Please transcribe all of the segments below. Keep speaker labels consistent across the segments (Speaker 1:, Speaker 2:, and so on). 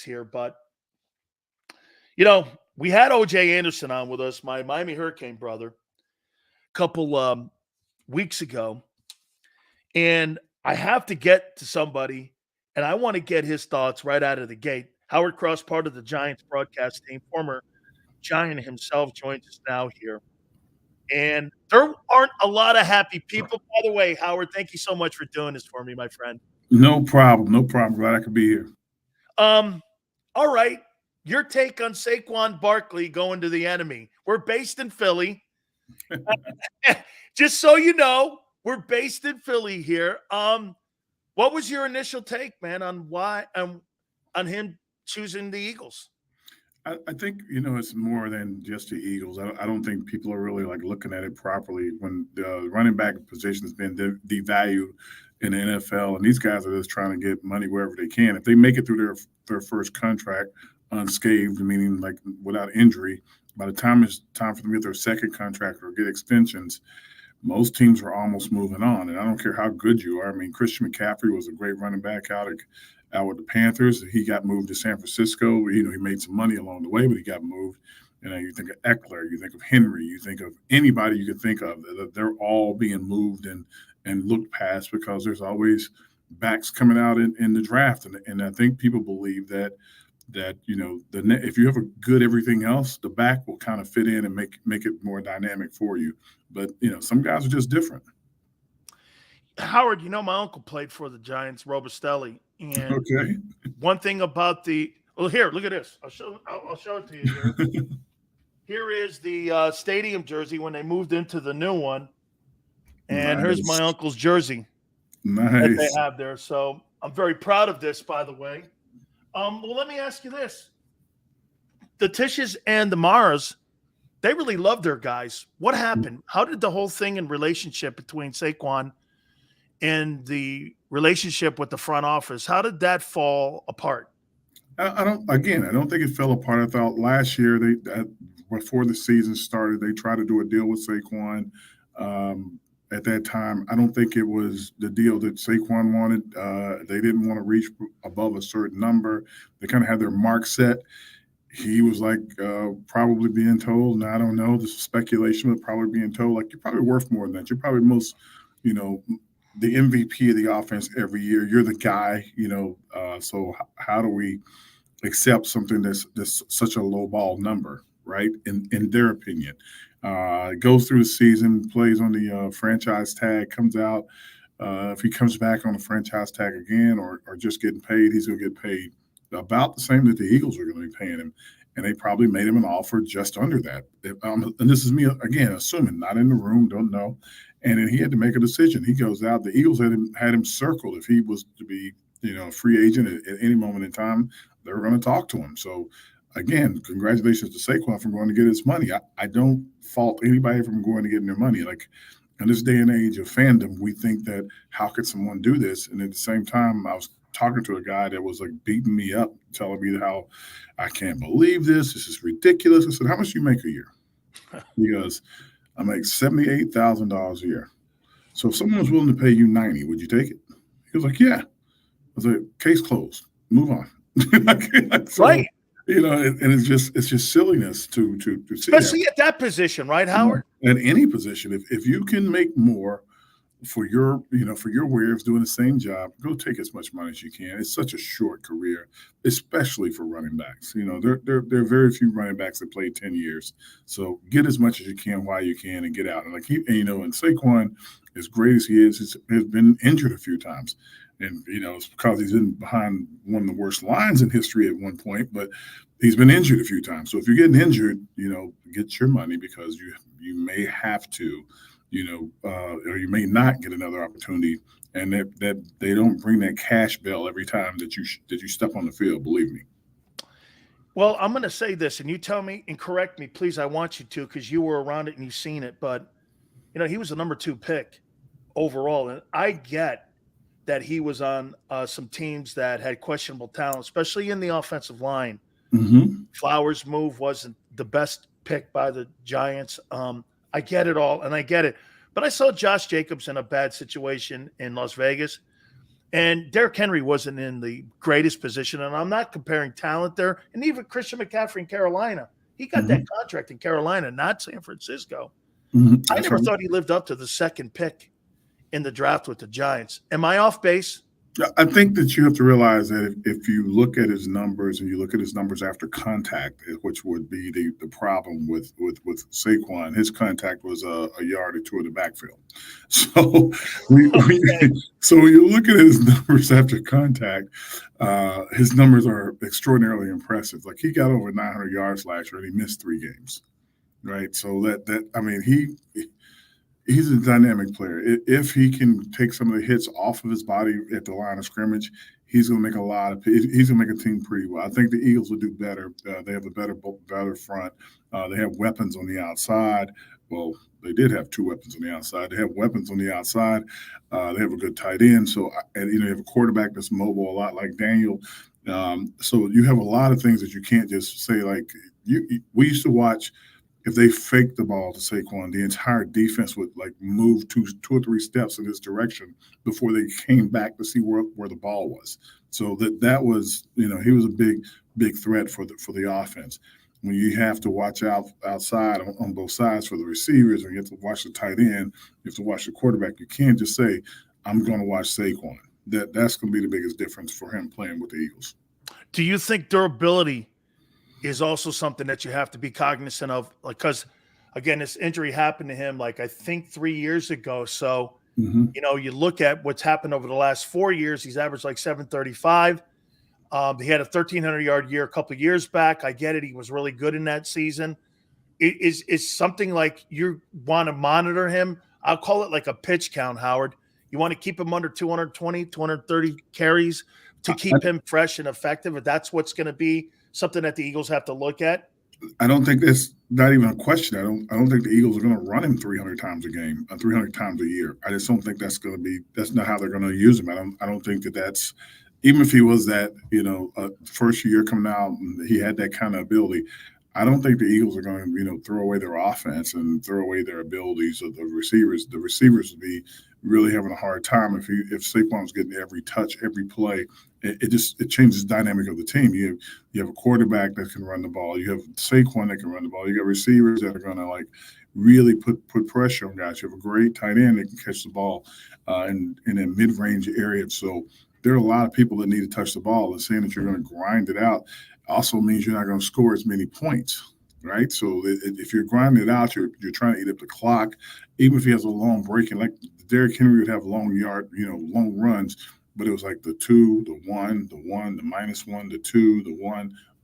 Speaker 1: here, but you know, we had OJ Anderson on with us, my Miami Hurricane brother, a couple weeks ago, and I have to get to somebody, and I want to get his thoughts right out of the gate. Howard Cross, part of the Giants broadcast team, former Giant himself, joins us now here. And there aren't a lot of happy people. By the way, Howard, thank you so much for doing this for me, my friend.
Speaker 2: No problem. No problem. Glad I could be here.
Speaker 1: All right. Your take on Saquon Barkley going to the enemy. We're based in Philly. Just so you know, we're based in Philly here. What was your initial take, man, on why on him choosing the Eagles?
Speaker 2: I think, it's more than just the Eagles. I don't think people are really like looking at it properly when the running back position has been devalued in the NFL, and these guys are just trying to get money wherever they can. If they make it through their first contract unscathed, meaning like without injury, by the time it's time for them to get their second contract or get extensions, most teams are almost moving on. And I don't care how good you are. I mean, Christian McCaffrey was a great running back out with the Panthers. He got moved to San Francisco. He made some money along the way, but he got moved. You think of Eckler, you think of Henry, you think of anybody you can think of. They're all being moved and looked past because there's always backs coming out in the draft. And I think people believe that if you have a good everything else, the back will kind of fit in and make it more dynamic for you. But some guys are just different.
Speaker 1: Howard, my uncle played for the Giants, Robustelli, and
Speaker 2: okay.
Speaker 1: One thing about here, look at this. I'll show it to you here. Here is the stadium jersey when they moved into the new one, and here's my uncle's jersey that they have there. So I'm very proud of this, by the way. Well, let me ask you this. The Tisches and the Maras, they really love their guys. What happened? How did the whole thing and relationship between Saquon and the relationship with the front office, how did that fall apart?
Speaker 2: I don't think it fell apart. I thought last year, before the season started, they tried to do a deal with Saquon. At that time, I don't think it was the deal that Saquon wanted. They didn't want to reach above a certain number. They kind of had their mark set. He was like probably being told, and I don't know, this is speculation, but probably being told, like, you're probably worth more than that. You're probably the MVP of the offense every year. You're the guy, so how do we accept something that's such a low ball number, right? In their opinion. Goes through the season, plays on the franchise tag, comes out. If he comes back on the franchise tag again or just getting paid, he's going to get paid about the same that the Eagles are going to be paying him. And they probably made him an offer just under that. And this is me, again, assuming, not in the room, don't know. And then he had to make a decision. He goes out. The Eagles had him circled. If he was to be, a free agent at any moment in time, they were going to talk to him. So, again, congratulations to Saquon for going to get his money. I don't fault anybody from going to getting their money. Like, in this day and age of fandom, we think that how could someone do this? And at the same time, I was talking to a guy that was like beating me up, telling me how I can't believe this. This is ridiculous. I said, how much do you make a year? He goes, I make $78,000 a year. So if someone was willing to pay you $90,000, would you take it? He was like, yeah. I was like, case closed. Move on. So,
Speaker 1: right.
Speaker 2: And it's just silliness to see
Speaker 1: especially at that position, right, Howard?
Speaker 2: At any position, if you can make more for your way of doing the same job, go take as much money as you can. It's such a short career, especially for running backs. There are very few running backs that play 10 years. So get as much as you can while you can and get out. And and Saquon, as great as he is, has been injured a few times. And, it's because he's been behind one of the worst lines in history at one point, but he's been injured a few times. So if you're getting injured, get your money because you may have to, or you may not get another opportunity. And that they don't bring that cash bell every time that you step on the field, believe me.
Speaker 1: Well, I'm going to say this, and you tell me and correct me, please. I want you to, because you were around it and you've seen it. But, he was the number 2 pick overall. And I get that he was on some teams that had questionable talent, especially in the offensive line.
Speaker 2: Mm-hmm.
Speaker 1: Flowers' move wasn't the best pick by the Giants. I get it all, and I get it. But I saw Josh Jacobs in a bad situation in Las Vegas. And Derrick Henry wasn't in the greatest position, and I'm not comparing talent there. And even Christian McCaffrey in Carolina, he got that contract in Carolina, not San Francisco. I never thought he lived up to the second pick in the draft with the Giants. Am I off base?
Speaker 2: I think that you have to realize that if you look at his numbers and you look at his numbers after contact, which would be the problem with Saquon, his contact was a yard or two in the backfield. So so when you look at his numbers after contact, his numbers are extraordinarily impressive. Like he got over 900 yards last year and he missed 3 games, right? So he's a dynamic player. If he can take some of the hits off of his body at the line of scrimmage, he's going to make he's going to make a team pretty well. I think the Eagles will do better. They have a better front. They have weapons on the outside. Well, they did have 2 weapons on the outside. They have weapons on the outside. They have a good tight end. So, and you have a quarterback that's mobile a lot like Daniel. So you have a lot of things that you can't just say like we used to watch. If they faked the ball to Saquon, the entire defense would like move 2 or 3 steps in his direction before they came back to see where the ball was. So that was, he was a big threat for the offense. When you have to watch outside on both sides for the receivers, and you have to watch the tight end, you have to watch the quarterback. You can't just say, "I'm going to watch Saquon." That's going to be the biggest difference for him playing with the Eagles.
Speaker 1: Do you think durability is also something that you have to be cognizant of? Like, because again, this injury happened to him, like, I think 3 years ago. So, you look at what's happened over the last 4 years. He's averaged like 735. He had a 1,300-yard year a couple of years back. I get it. He was really good in that season. Is something like you want to monitor him? I'll call it like a pitch count, Howard. You want to keep him under 220, 230 carries to keep him fresh and effective. If that's what's going to be something that the Eagles have to look at?
Speaker 2: I don't think that's not even a question. I don't think the Eagles are going to run him 300 times a game, 300 times a year. I just don't think that's not how they're going to use him. I don't think that's, even if he was that, first year coming out and he had that kind of ability, I don't think the Eagles are going to, throw away their offense and throw away their abilities of the receivers. The receivers would be really having a hard time if Saquon's getting every touch, every play. It changes the dynamic of the team. You have a quarterback that can run the ball. You have Saquon that can run the ball. You got receivers that are going to really put pressure on guys. You have a great tight end that can catch the ball in a mid-range area. So there are a lot of people that need to touch the ball, and saying that you're going to grind it out also means you're not going to score as many points, right? So if you're grinding it out, you're trying to eat up the clock. Even if he has a long break, and like Derrick Henry would have long runs, but it was like the 2, the 1, the -1, the 2, the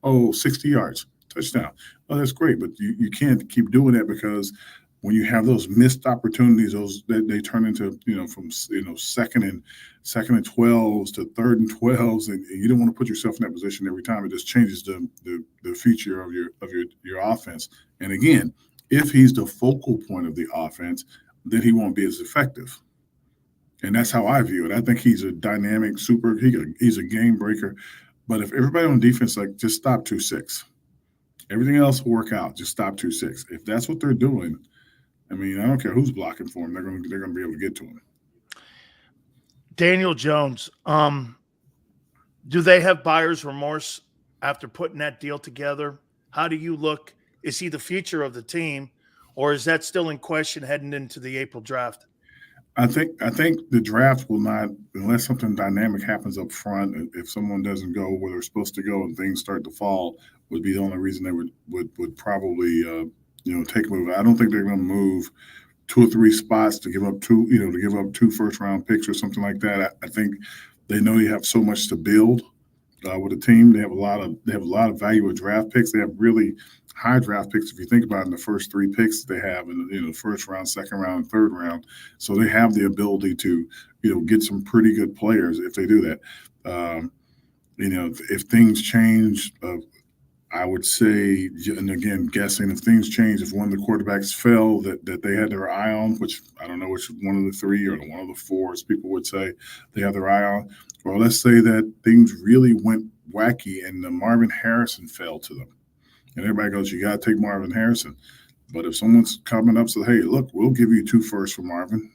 Speaker 2: 1, 60 yards, touchdown. Oh, that's great, but you can't keep doing that, because when you have those missed opportunities, they turn into from second and 12s to 3rd and 12s, and you don't want to put yourself in that position every time. It just changes the future of your offense. And again, if he's the focal point of the offense, then he won't be as effective. And that's how I view it. I think he's a dynamic he's a game breaker. But if everybody on defense, just stop 2-6, everything else will work out. Just stop 2-6. If that's what they're doing, I don't care who's blocking for him. They're going to be able to get to him.
Speaker 1: Daniel Jones, do they have buyer's remorse after putting that deal together? How do you look? Is he the future of the team, or is that still in question heading into the April draft?
Speaker 2: I think the draft will not, unless something dynamic happens up front. If someone doesn't go where they're supposed to go and things start to fall, would be the only reason they would probably take a move. I don't think they're going to move 2 or 3 spots to give up 2 first-round picks or something like that. I think they know they have so much to build with a team. They have a lot of value with draft picks. They have really high draft picks if you think about it, in the first 3 picks they have in the first round, second round, and third round. So they have the ability to get some pretty good players if they do that. If things change. I would say, and again, guessing, if things change, if one of the quarterbacks fell that they had their eye on, which I don't know which one of the 3 or one of the 4, as people would say, they have their eye on, or let's say that things really went wacky and Marvin Harrison fell to them. And everybody goes, you got to take Marvin Harrison. But if someone's coming up and says, hey, look, we'll give you 2 firsts for Marvin,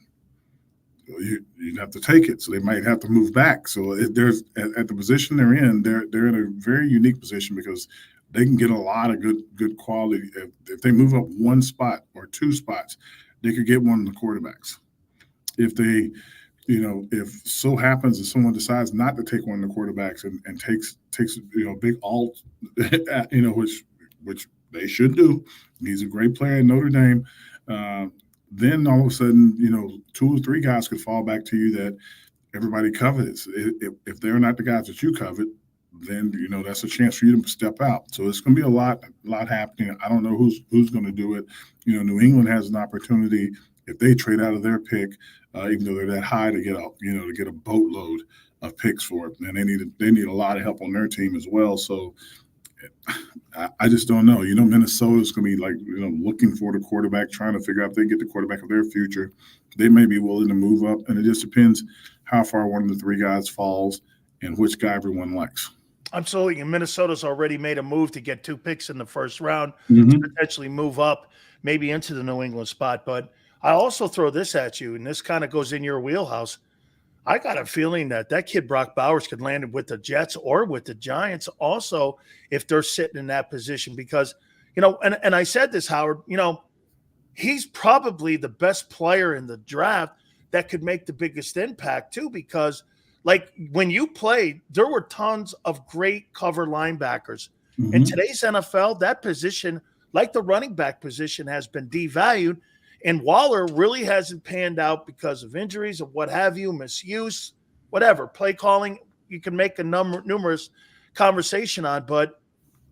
Speaker 2: you have to take it. So they might have to move back. So there's at the position they're in, they're in a very unique position because they can get a lot of good quality. If they move up one spot or two spots, they could get one of the quarterbacks. If they, if so happens that someone decides not to take one of the quarterbacks and takes big alt, which they should do. He's a great player in Notre Dame. Then all of a sudden, 2 or 3 guys could fall back to you that everybody covets. If they're not the guys that you covet, then that's a chance for you to step out. So it's going to be a lot happening. I don't know who's going to do it. New England has an opportunity if they trade out of their pick, even though they're that high, to get a boatload of picks for it, and they need a lot of help on their team as well. So I just don't know. Minnesota's going to be looking for the quarterback, trying to figure out if they get the quarterback of their future. They may be willing to move up, and it just depends how far one of the 3 guys falls and which guy everyone likes.
Speaker 1: Absolutely. And Minnesota's already made a move to get 2 picks in the first round to potentially move up maybe into the New England spot. But I also throw this at you, and this kind of goes in your wheelhouse. I got a feeling that kid Brock Bowers could land with the Jets or with the Giants also if they're sitting in that position because, and I said this, Howard, he's probably the best player in the draft that could make the biggest impact too because when you played, there were tons of great cover linebackers. In today's NFL, that position, like the running back position, has been devalued. And Waller really hasn't panned out because of injuries or what have you, misuse, whatever. Play calling, you can make a numerous conversation on. But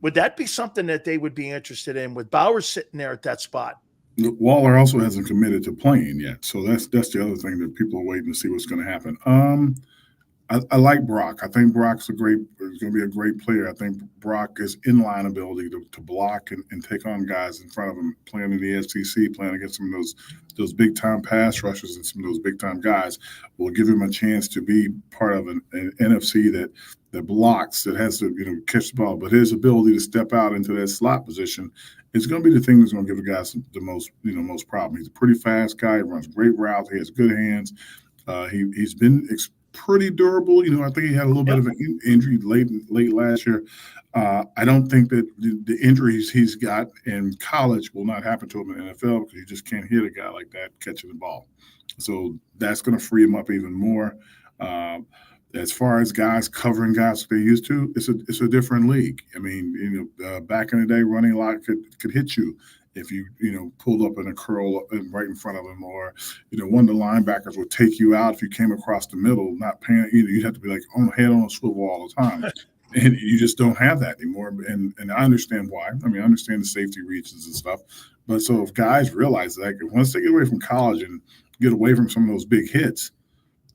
Speaker 1: would that be something that they would be interested in with Bowers sitting there at that spot?
Speaker 2: Waller also hasn't committed to playing yet. So that's the other thing that people are waiting to see what's going to happen. I like Brock. I think Brock's going to be a great player. I think Brock is in-line ability to block and take on guys in front of him, playing in the SEC, playing against some of those big-time pass rushers and some of those big-time guys will give him a chance to be part of an NFC that blocks, that has to catch the ball. But his ability to step out into that slot position is going to be the thing that's going to give the guys the most problem. He's a pretty fast guy. He runs great routes. He has good hands. He's been pretty durable. I think he had a little bit of an injury late last year. I don't think that the injuries he's got in college will not happen to him in the NFL because you just can't hit a guy like that catching the ball. So that's going to free him up even more. As far as guys covering guys that they used to, it's a different league. I mean, back in the day, running a lot could hit you if you pulled up in a curl right in front of him, or one of the linebackers would take you out if you came across the middle, not paying. You'd have to be head on a swivel all the time, and you just don't have that anymore. And I understand why. I mean, I understand the safety reasons and stuff. But so if guys realize that once they get away from college and get away from some of those big hits,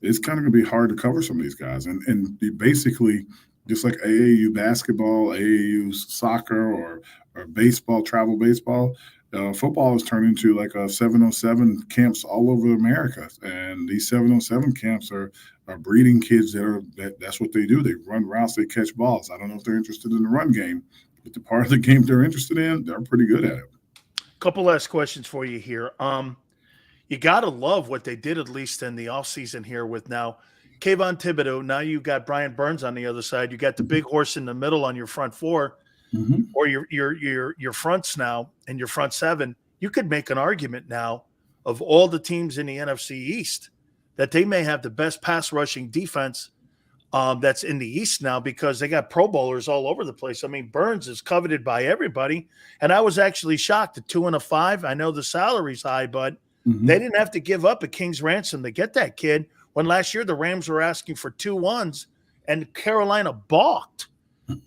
Speaker 2: it's kind of going to be hard to cover some of these guys. And basically, just like AAU basketball, AAU soccer, or baseball, travel baseball, football has turned into like a 707 camps all over America. And these 707 camps are breeding kids that's what they do. They run routes, they catch balls. I don't know if they're interested in the run game, but the part of the game they're interested in, they're pretty good at it.
Speaker 1: Couple last questions for you here. You got to love what they did, at least in the offseason here, with now Kayvon Thibodeau. Now you got Brian Burns on the other side. You got the big horse in the middle on your front four, or your fronts now and your front seven. You could make an argument now of all the teams in the NFC East that they may have the best pass rushing defense that's in the East now, because they got Pro Bowlers all over the place. I mean, Burns is coveted by everybody, and I was actually shocked at 2 and a 5. I know the salary's high, but they didn't have to give up a king's ransom to get that kid, when last year the Rams were asking for 2 1s and Carolina balked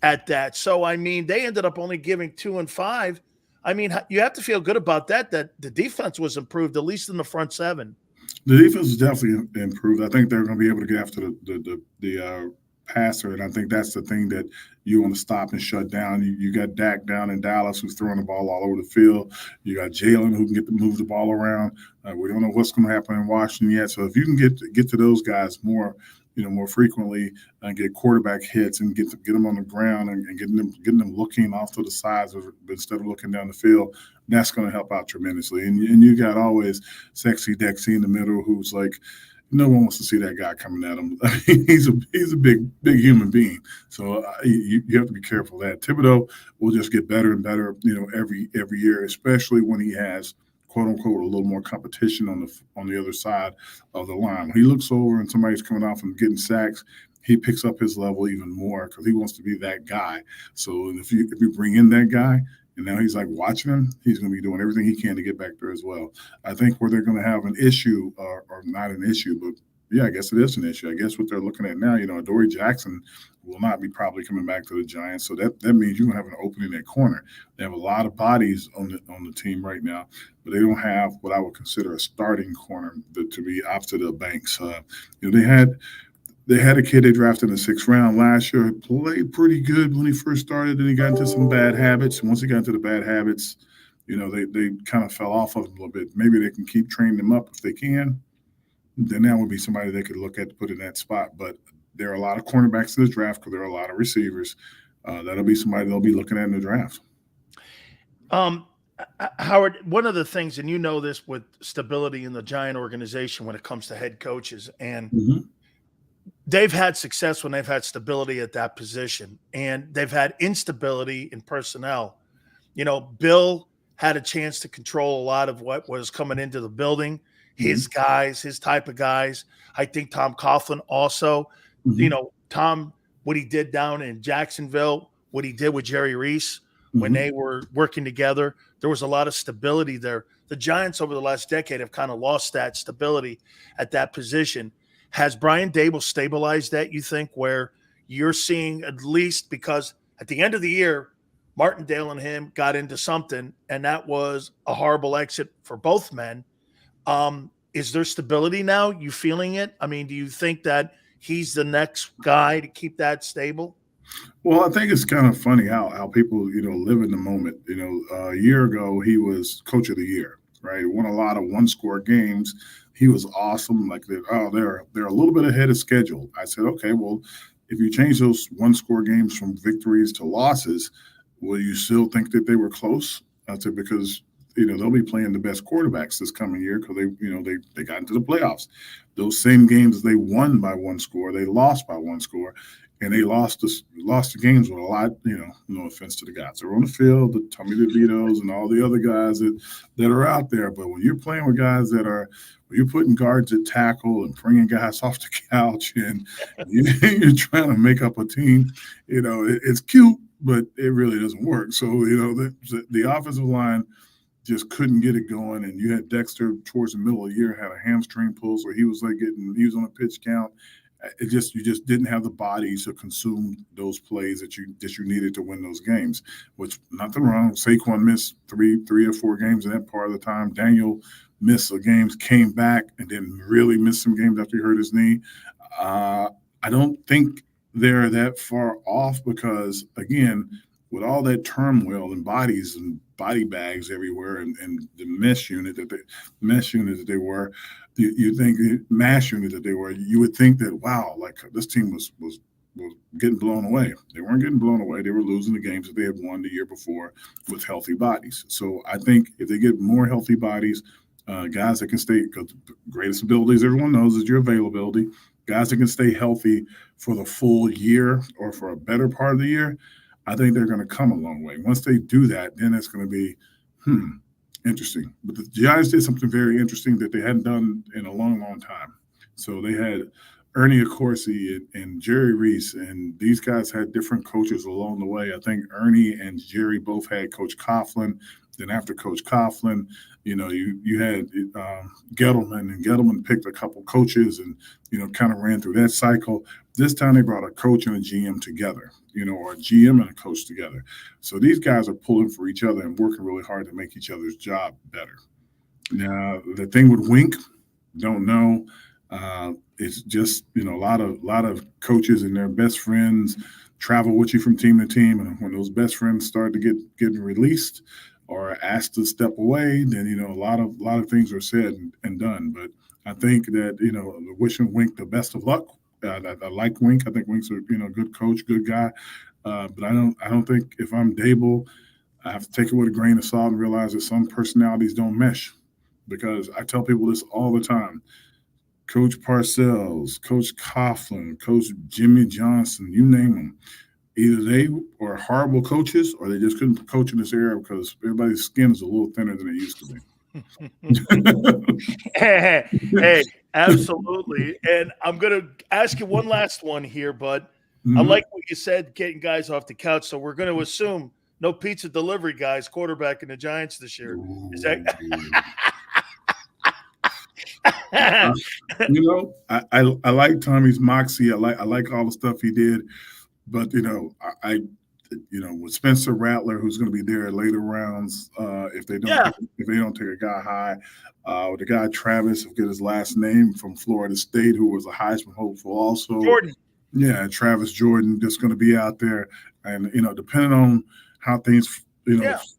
Speaker 1: at that. So, I mean, they ended up only giving 2 and 5. I mean, you have to feel good about that the defense was improved, at least in the front seven.
Speaker 2: The defense is definitely improved. I think they're going to be able to get after the passer, and I think that's the thing that you want to stop and shut down. You got Dak down in Dallas, who's throwing the ball all over the field. You got Jaylen, who can move the ball around. We don't know what's going to happen in Washington yet. So if you can get to those guys more frequently and get quarterback hits and get them on the ground and getting them looking off to the sides instead of looking down the field, that's going to help out tremendously. And you got always Sexy Dexy in the middle, who's like, no one wants to see that guy coming at him. I mean, he's a big human being. So you have to be careful of that. Thibodeau will just get better and better, every year, especially when he has, quote unquote, a little more competition on the other side of the line. When he looks over and somebody's coming off and getting sacks, he picks up his level even more because he wants to be that guy. So if you bring in that guy, and now he's like watching him, he's going to be doing everything he can to get back there as well. I think where they're going to have an issue, or not an issue, but yeah, I guess it is an issue. I guess what they're looking at now, Adoree Jackson will not be probably coming back to the Giants. So that means you're going to have an opening at corner. They have a lot of bodies on the team right now, but they don't have what I would consider a starting corner to be opposite of Banks. They had a kid they drafted in the 6th round last year. He played pretty good when he first started, and he got into some bad habits. And once he got into the bad habits, they kind of fell off of him a little bit. Maybe they can keep training him up if they can. Then that would be somebody they could look at to put in that spot. But there are a lot of cornerbacks in this draft because there are a lot of receivers. That'll be somebody they'll be looking at in the draft.
Speaker 1: Howard, one of the things, and this with stability in the Giant organization when it comes to head coaches, and they've had success when they've had stability at that position, and they've had instability in personnel. Bill had a chance to control a lot of what was coming into the building, his guys, his type of guys. I think Tom Coughlin also, Tom, what he did down in Jacksonville, what he did with Jerry Reese when they were working together, there was a lot of stability there. The Giants over the last decade have kind of lost that stability at that position. Has Brian Daboll stabilized that, you think, where you're seeing at least, because at the end of the year, Martindale and him got into something, and that was a horrible exit for both men. Is there stability now? You feeling it? I mean, do you think that he's the next guy to keep that stable?
Speaker 2: Well, I think it's kind of funny how people, live in the moment. A year ago, he was coach of the year, right? He won a lot of one-score games. He was awesome. Like, they're a little bit ahead of schedule. I said, okay, well, if you change those one-score games from victories to losses, will you still think that they were close? I said, because they'll be playing the best quarterbacks this coming year because they got into the playoffs. Those same games they won by one score, they lost by one score, and they lost the games with a lot. No offense to the guys that are on the field, the Tommy DeVitos and all the other guys that are out there. But when you're playing with guys when you're putting guards at tackle and bringing guys off the couch and you're trying to make up a team, it's cute, but it really doesn't work. So the offensive line just couldn't get it going, and you had Dexter towards the middle of the year had a hamstring pull, so he was on a pitch count. You just didn't have the bodies to consume those plays that you needed to win those games. Which, nothing wrong. Saquon missed three or four games in that part of the time. Daniel missed some games, came back, and then really missed some games after he hurt his knee. I don't think they're that far off because, again, with all that turmoil and bodies and body bags everywhere, and the mesh unit that they were, you think mass unit that they were, you would think that, wow, like this team was getting blown away. They weren't getting blown away. They were losing the games that they had won the year before with healthy bodies. So I think if they get more healthy bodies, guys that can stay, because the greatest abilities everyone knows is your availability. Guys that can stay healthy for the full year or for a better part of the year, I think they're going to come a long way. Once they do that, then it's going to be, interesting. But the Giants did something very interesting that they hadn't done in a long, long time. So they had Ernie Accorsi and Jerry Reese, and these guys had different coaches along the way. I think Ernie and Jerry both had Coach Coughlin. Then after Coach Coughlin, you had Gettleman, and Gettleman picked a couple coaches and, kind of ran through that cycle. This time they brought a coach and a GM together, or a GM and a coach together. So these guys are pulling for each other and working really hard to make each other's job better. Now, the thing with Wink, don't know. It's just, a lot of coaches and their best friends travel with you from team to team. And when those best friends start to get released or asked to step away, then, a lot of things are said and done. But I think that, wishing Wink the best of luck. I like Wink. I think Wink's a good coach, good guy. But I don't think if I'm Daboll, I have to take it with a grain of salt and realize that some personalities don't mesh. Because I tell people this all the time. Coach Parcells, Coach Coughlin, Coach Jimmy Johnson, you name them. Either they are horrible coaches or they just couldn't coach in this era because everybody's skin is a little thinner than it used to
Speaker 1: be. Hey, absolutely. And I'm going to ask you one last one here, bud. I like what you said, getting guys off the couch. So we're going to assume no pizza delivery guys quarterbacking the Giants this year. Is that?
Speaker 2: I like Tommy's moxie. I like all the stuff he did, but with Spencer Rattler, who's going to be there later rounds, if they don't take a guy high, the guy Travis, I forget his last name, from Florida State, who was a Heisman hopeful also.
Speaker 1: Jordan.
Speaker 2: Yeah, Travis Jordan just going to be out there, and depending on how things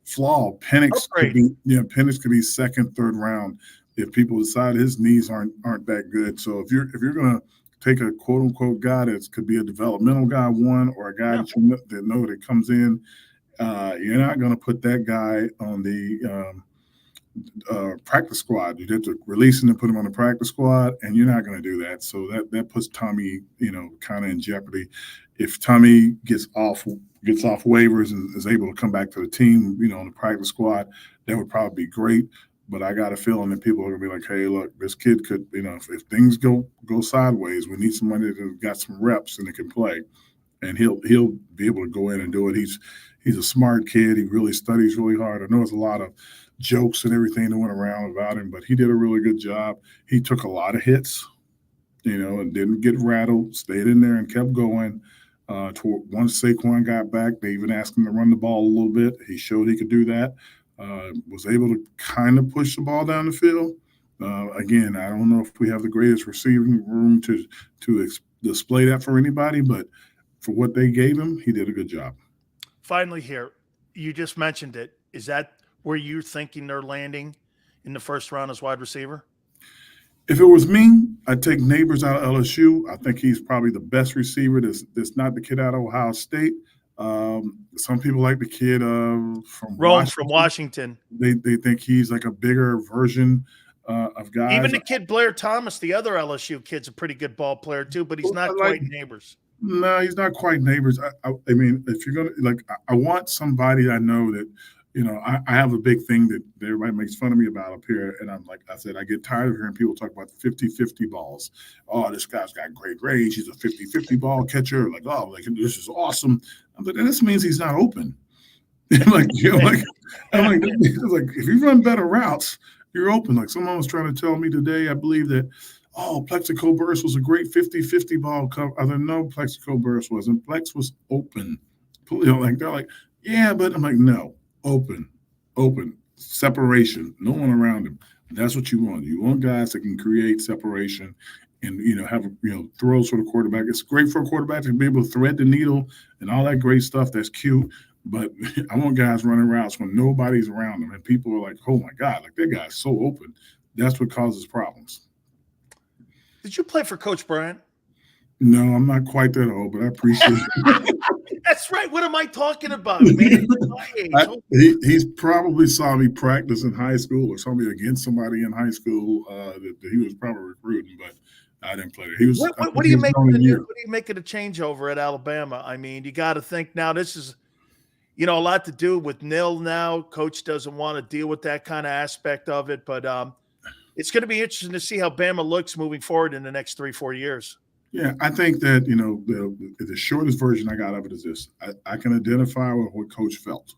Speaker 2: fall, Penix could be second, third round if people decide his knees aren't that good. So if you're going to take a quote unquote guy that could be a developmental guy one, or a guy that comes in, you're not going to put that guy on the practice squad. You have to release him and put him on the practice squad, and you're not going to do that. So that puts Tommy, kind of in jeopardy. If Tommy gets off waivers and is able to come back to the team, on the practice squad, that would probably be great. But I got a feeling that people are going to be like, hey, look, this kid could, if things go sideways, we need somebody that's got some reps and that can play. And he'll be able to go in and do it. He's a smart kid. He really studies really hard. I know there's a lot of jokes and everything that went around about him, but he did a really good job. He took a lot of hits, and didn't get rattled, stayed in there and kept going. Once Saquon got back, they even asked him to run the ball a little bit. He showed he could do that. Was able to kind of push the ball down the field. Again, I don't know if we have the greatest receiving room to display that for anybody, but for what they gave him, he did a good job.
Speaker 1: Finally here, you just mentioned it. Is that where you're thinking they're landing in the first round as wide receiver?
Speaker 2: If it was me, I'd take Neighbors out of LSU. I think he's probably the best receiver that's not the kid out of Ohio State. Some people like the kid from
Speaker 1: Washington.
Speaker 2: They think he's like a bigger version of guys.
Speaker 1: Even the kid Blair Thomas, the other LSU kid's a pretty good ball player too, but he's not quite Neighbors.
Speaker 2: No, he's not quite Neighbors. I mean, if you're gonna I want somebody I know that. I have a big thing that everybody makes fun of me about up here. And I'm like, I said, I get tired of hearing people talk about 50-50 balls. Oh, this guy's got great range. He's a 50-50 ball catcher. This is awesome. I'm like, this means he's not open. I'm like, if you run better routes, you're open. Like someone was trying to tell me today, I believe that, Plexico Burst was a great 50-50 ball cover. I said, no, Plexico Burst wasn't. Plex was open. They're like, yeah, but I'm like, no. Open, separation, no one around him. That's what you want. You want guys that can create separation and, have, throws for the quarterback. It's great for a quarterback to be able to thread the needle and all that great stuff. That's cute. But I want guys running routes when nobody's around them and people are like, oh, my God, that guy's so open. That's what causes problems.
Speaker 1: Did you play for Coach Bryant?
Speaker 2: No, I'm not quite that old, but I appreciate it.
Speaker 1: That's right. What am I talking about, man?
Speaker 2: He's probably saw me practice in high school or saw me against somebody in high school that he was probably recruiting, but I didn't play there.
Speaker 1: What do you make of the changeover at Alabama? I mean, you got to think now this is, a lot to do with Nil now. Coach doesn't want to deal with that kind of aspect of it, but it's going to be interesting to see how Bama looks moving forward in the next 3-4 years.
Speaker 2: Yeah, I think that, the shortest version I got of it is this. I can identify with what Coach felt.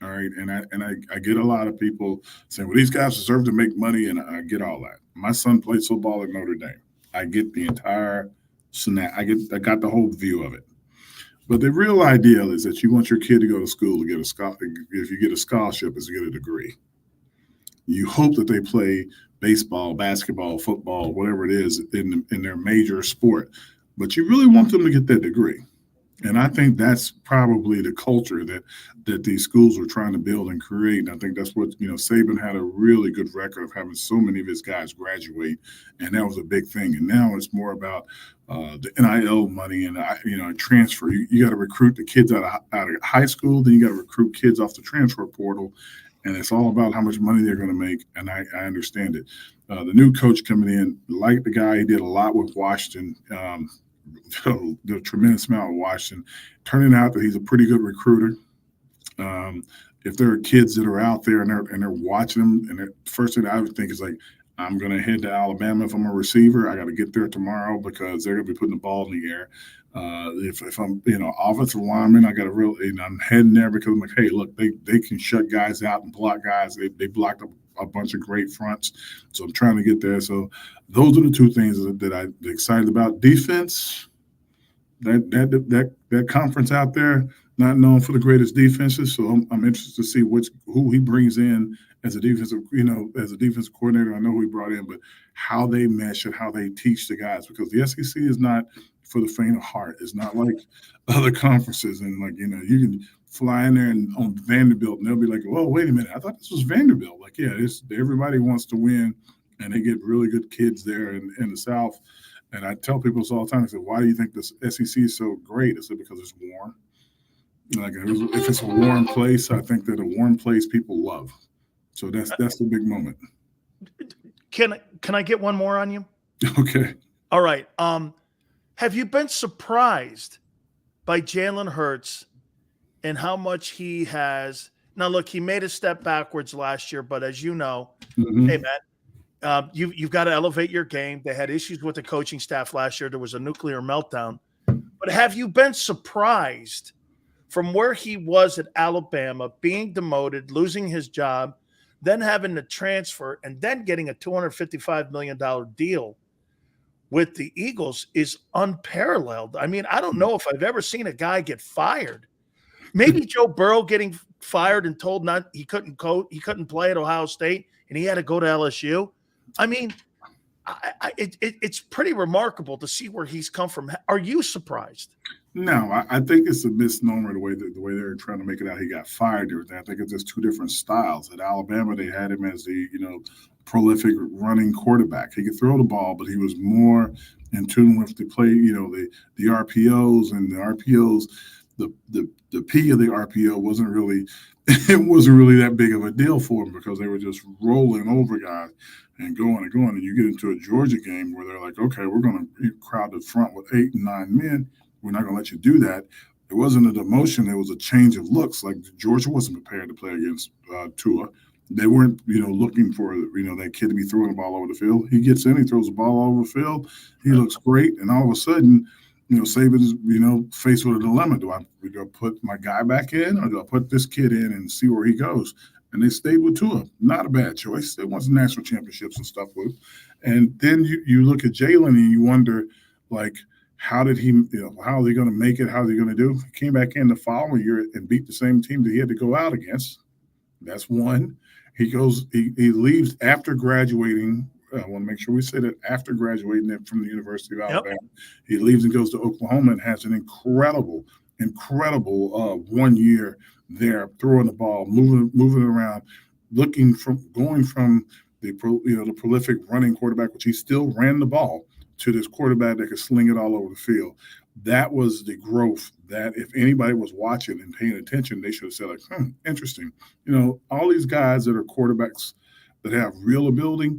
Speaker 2: All right. And I get a lot of people saying, well, these guys deserve to make money, and I get all that. My son played football at Notre Dame. I get the entire snap. I got the whole view of it. But the real ideal is that you want your kid to go to school to get a scholarship. If you get a scholarship, is to get a degree. You hope that they play baseball, basketball, football, whatever it is in their major sport, but you really want them to get that degree. And I think that's probably the culture that these schools are trying to build and create. And I think that's what, Saban had a really good record of having so many of his guys graduate. And that was a big thing. And now it's more about the NIL money and, transfer. You got to recruit the kids out of high school. Then you got to recruit kids off the transfer portal. and it's all about how much money they're going to make, and I understand it. The new coach coming in, like the guy, he did a lot with Washington, the tremendous amount with Washington, turning out that he's a pretty good recruiter. If there are kids that are out there and they're watching them, and the first thing I would think is like, I'm going to head to Alabama if I'm a receiver. I got to get there tomorrow because they're going to be putting the ball in the air. If I'm, offensive lineman, I got to really, I'm heading there because I'm like, hey, look, they can shut guys out and block guys. They blocked a bunch of great fronts. So I'm trying to get there. So those are the two things that I'm excited about. Defense, that conference out there, not known for the greatest defenses. So I'm interested to see who he brings in as a defensive coordinator. I know who he brought in, but how they mesh and how they teach the guys, because the SEC is not for the faint of heart. It's not like other conferences, and you can fly in there and on Vanderbilt, and they'll be like, "Whoa, wait a minute! I thought this was Vanderbilt." Like, yeah, everybody wants to win, and they get really good kids there in the South. And I tell people this all the time. I say, "Why do you think this SEC is so great?" I said, "Because it's warm. Like, if it's a warm place, I think that a warm place people love." So that's the big moment.
Speaker 1: Can I get one more on you?
Speaker 2: Okay.
Speaker 1: All right. Have you been surprised by Jaylen Herz and how much he has? Now, look, he made a step backwards last year, but as you know, hey, man, you've got to elevate your game. They had issues with the coaching staff last year. There was a nuclear meltdown. But have you been surprised from where he was at Alabama, being demoted, losing his job, then having to transfer, and then getting a $255 million deal with the Eagles is unparalleled? I mean, I don't know if I've ever seen a guy get fired. Maybe Joe Burrow getting fired and told he couldn't play at Ohio State, and he had to go to LSU. I mean, it's pretty remarkable to see where he's come from. Are you surprised?
Speaker 2: No, I think it's a misnomer the way they're trying to make it out. He got fired. I think it's just two different styles. At Alabama, they had him as the prolific running quarterback. He could throw the ball, but he was more in tune with the play. The RPOs, and the RPOs. The P of the RPO wasn't really that big of a deal for him, because they were just rolling over guys and going and going. And you get into a Georgia game where they're like, okay, we're going to crowd the front with 8 and 9 men. We're not going to let you do that. It wasn't a demotion. It was a change of looks. Like, Georgia wasn't prepared to play against Tua. They weren't, looking for, that kid to be throwing the ball over the field. He gets in, he throws the ball over the field. He looks great. And all of a sudden, Saban's, faced with a dilemma. Do I put my guy back in, or do I put this kid in and see where he goes? And they stayed with Tua. Not a bad choice. They won some national championships and stuff with. And then you look at Jaylen and you wonder, like, how did he, how are they going to make it? How are they going to do? He came back in the following year and beat the same team that he had to go out against. That's one. He leaves after graduating. I want to make sure we say that after graduating from the University of Alabama, he leaves and goes to Oklahoma and has an incredible 1 year there, throwing the ball, moving around, going from the prolific running quarterback, which he still ran the ball, to this quarterback that could sling it all over the field. That was the growth that, if anybody was watching and paying attention, they should have said, like, interesting. All these guys that are quarterbacks that have real ability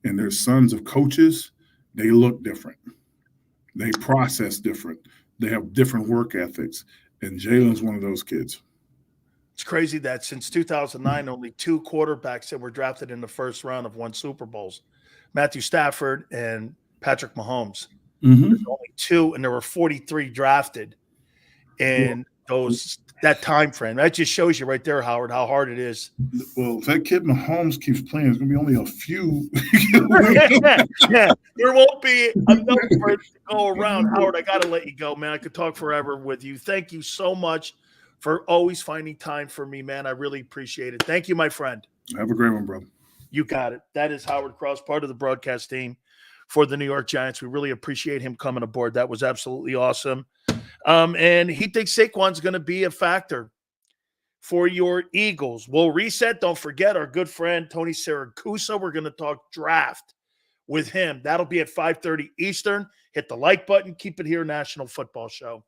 Speaker 2: and they're sons of coaches, they look different. They process different. They have different work ethics. And Jaylen's one of those kids.
Speaker 1: It's crazy that since 2009, only 2 quarterbacks that were drafted in the first round have won Super Bowls: Matthew Stafford and Patrick Mahomes. There's only 2, and there were 43 drafted in that time frame. That just shows you right there, Howard, how hard it is.
Speaker 2: Well, if that kid Mahomes keeps playing, it's going to be only a few.
Speaker 1: Yeah, there won't be enough for it to go around. Howard, I got to let you go, man. I could talk forever with you. Thank you so much for always finding time for me, man. I really appreciate it. Thank you, my friend.
Speaker 2: Have a great one, brother.
Speaker 1: You got it. That is Howard Cross, part of the broadcast team for the New York Giants. We really appreciate him coming aboard. That was absolutely awesome. And he thinks Saquon's going to be a factor for your Eagles. We'll reset. Don't forget our good friend Tony Siracusa. We're going to talk draft with him. That'll be at 5:30 Eastern. Hit the like button. Keep it here, National Football Show.